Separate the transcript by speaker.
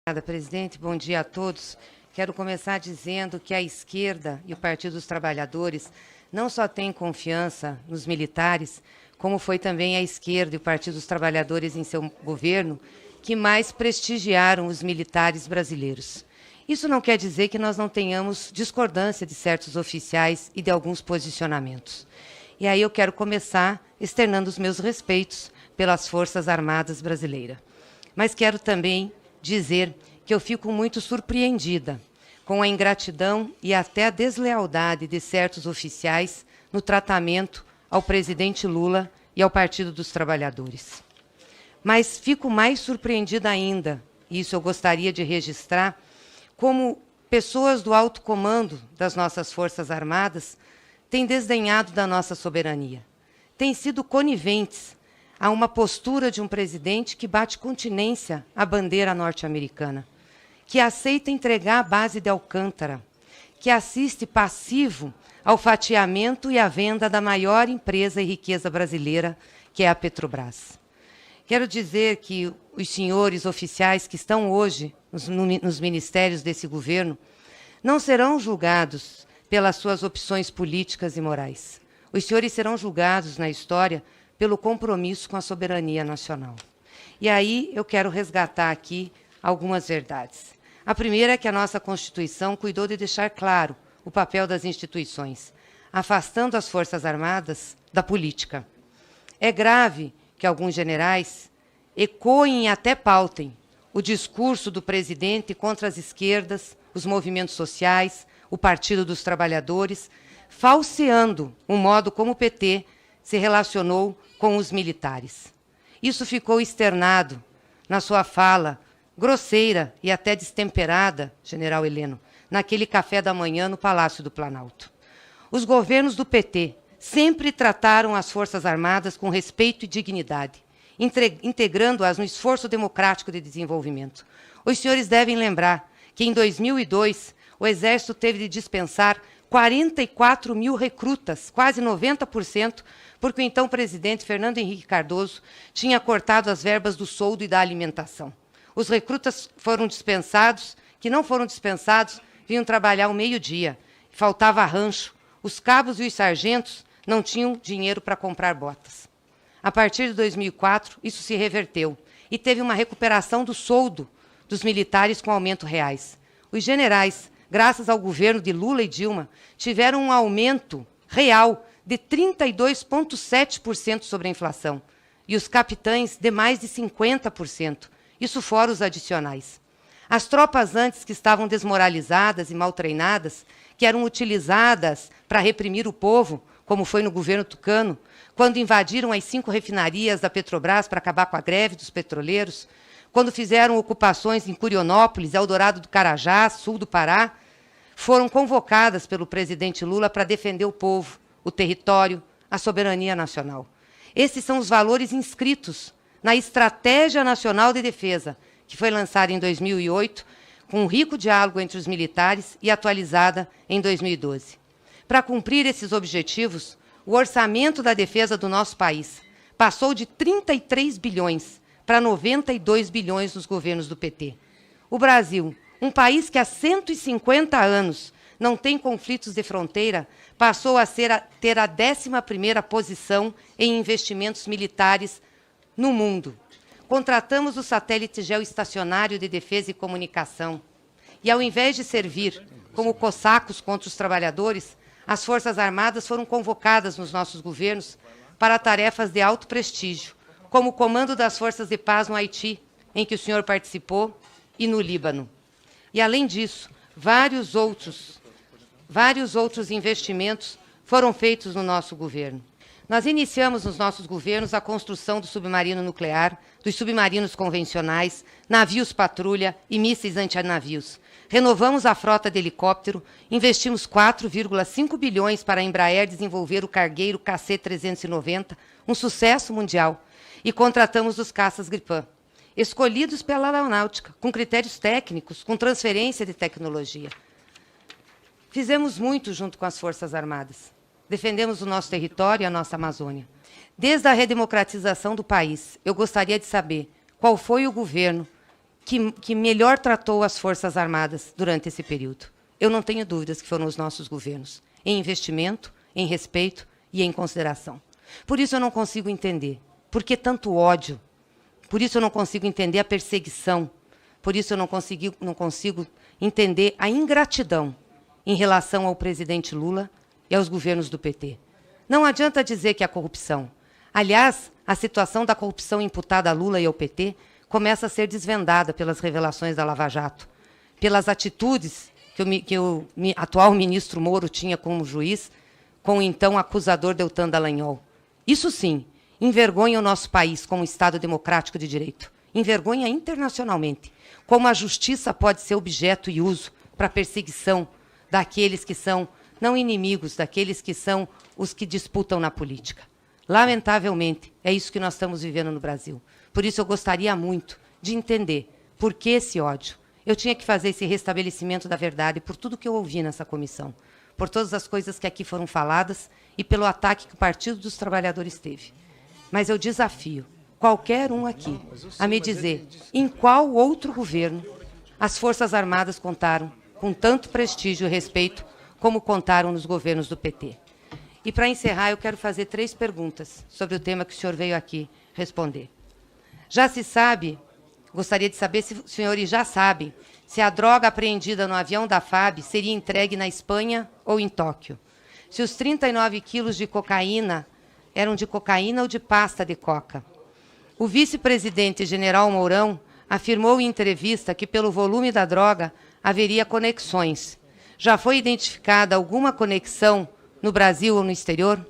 Speaker 1: Obrigada, presidente. Bom dia a todos. Quero começar dizendo que a esquerda e o Partido dos Trabalhadores não só têm confiança nos militares, como foi também a esquerda e o Partido dos Trabalhadores em seu governo que mais prestigiaram os militares brasileiros. Isso não quer dizer que nós não tenhamos discordância de certos oficiais e de alguns posicionamentos. E aí eu quero começar externando os meus respeitos pelas Forças Armadas brasileiras. Mas quero também dizer que eu fico muito surpreendida com a ingratidão e até a deslealdade de certos oficiais no tratamento ao presidente Lula e ao Partido dos Trabalhadores. Mas fico mais surpreendida ainda, e isso eu gostaria de registrar, como pessoas do alto comando das nossas Forças Armadas têm desdenhado da nossa soberania, têm sido coniventes a uma postura de um presidente que bate continência à bandeira norte-americana, que aceita entregar a base de Alcântara, que assiste passivo ao fatiamento e à venda da maior empresa e riqueza brasileira, que é a Petrobras. Quero dizer que os senhores oficiais que estão hoje nos ministérios desse governo não serão julgados pelas suas opções políticas e morais. Os senhores serão julgados na história pelo compromisso com a soberania nacional. E aí eu quero resgatar aqui algumas verdades. A primeira é que a nossa Constituição cuidou de deixar claro o papel das instituições, afastando as Forças Armadas da política. É grave que alguns generais ecoem e até pautem o discurso do presidente contra as esquerdas, os movimentos sociais, o Partido dos Trabalhadores, falseando o modo como o PT se relacionou com os militares. Isso ficou externado na sua fala grosseira e até destemperada, general Heleno, naquele café da manhã no Palácio do Planalto. Os governos do PT sempre trataram as Forças Armadas com respeito e dignidade, integrando-as no esforço democrático de desenvolvimento. Os senhores devem lembrar que, em 2002, o Exército teve de dispensar 44 mil recrutas, quase 90%, porque o então presidente Fernando Henrique Cardoso tinha cortado as verbas do soldo e da alimentação. Os recrutas foram dispensados, que não foram dispensados, vinham trabalhar ao meio-dia. Faltava rancho. Os cabos e os sargentos não tinham dinheiro para comprar botas. A partir de 2004, isso se reverteu e teve uma recuperação do soldo dos militares com aumento reais. Os generais, graças ao governo de Lula e Dilma, tiveram um aumento real de 32,7% sobre a inflação e os capitães de mais de 50%. Isso fora os adicionais. As tropas antes que estavam desmoralizadas e mal treinadas, que eram utilizadas para reprimir o povo, como foi no governo tucano, quando invadiram as 5 refinarias da Petrobras para acabar com a greve dos petroleiros, quando fizeram ocupações em Curionópolis, Eldorado do Carajás, sul do Pará, foram convocadas pelo presidente Lula para defender o povo, o território, a soberania nacional. Esses são os valores inscritos na Estratégia Nacional de Defesa, que foi lançada em 2008, com um rico diálogo entre os militares e atualizada em 2012. Para cumprir esses objetivos, o orçamento da defesa do nosso país passou de 33 bilhões para 92 bilhões nos governos do PT. O Brasil, um país que há 150 anos não tem conflitos de fronteira, passou a ter a 11ª posição em investimentos militares no mundo. Contratamos o satélite geoestacionário de defesa e comunicação. E, ao invés de servir como cossacos contra os trabalhadores, as Forças Armadas foram convocadas nos nossos governos para tarefas de alto prestígio, como o comando das Forças de Paz no Haiti, em que o senhor participou, e no Líbano. E, além disso, vários outros investimentos foram feitos no nosso governo. Nós iniciamos nos nossos governos a construção do submarino nuclear, dos submarinos convencionais, navios patrulha e mísseis antinavios. Renovamos a frota de helicóptero, investimos 4,5 bilhões para a Embraer desenvolver o cargueiro KC-390, um sucesso mundial, e contratamos os caças Gripen, escolhidos pela aeronáutica, com critérios técnicos, com transferência de tecnologia. Fizemos muito junto com as Forças Armadas. Defendemos o nosso território e a nossa Amazônia. Desde a redemocratização do país, eu gostaria de saber qual foi o governo que melhor tratou as Forças Armadas durante esse período. Eu não tenho dúvidas que foram os nossos governos, em investimento, em respeito e em consideração. Por isso eu não consigo entender. Por que tanto ódio? Por isso eu não consigo entender a perseguição. Por isso eu não consigo entender a ingratidão em relação ao presidente Lula e aos governos do PT. Não adianta dizer que é corrupção. Aliás, a situação da corrupção imputada a Lula e ao PT começa a ser desvendada pelas revelações da Lava Jato, pelas atitudes que o atual ministro Moro tinha como juiz, com o então acusador Deltan Dallagnol. Isso sim, envergonha o nosso país como Estado democrático de direito. Envergonha internacionalmente. Como a justiça pode ser objeto e uso para perseguição daqueles que são, não inimigos, daqueles que são os que disputam na política. Lamentavelmente, é isso que nós estamos vivendo no Brasil. Por isso eu gostaria muito de entender por que esse ódio. Eu tinha que fazer esse restabelecimento da verdade por tudo que eu ouvi nessa comissão, por todas as coisas que aqui foram faladas e pelo ataque que o Partido dos Trabalhadores teve. Mas eu desafio qualquer um aqui a me dizer em qual outro governo as Forças Armadas contaram com tanto prestígio e respeito como contaram nos governos do PT. E, para encerrar, eu quero fazer 3 perguntas sobre o tema que o senhor veio aqui responder. Já se sabe, gostaria de saber se os senhores já sabem, se a droga apreendida no avião da FAB seria entregue na Espanha ou em Tóquio. Se os 39 quilos de cocaína eram de cocaína ou de pasta de coca. O vice-presidente general Mourão afirmou em entrevista que, pelo volume da droga, haveria conexões. Já foi identificada alguma conexão no Brasil ou no exterior?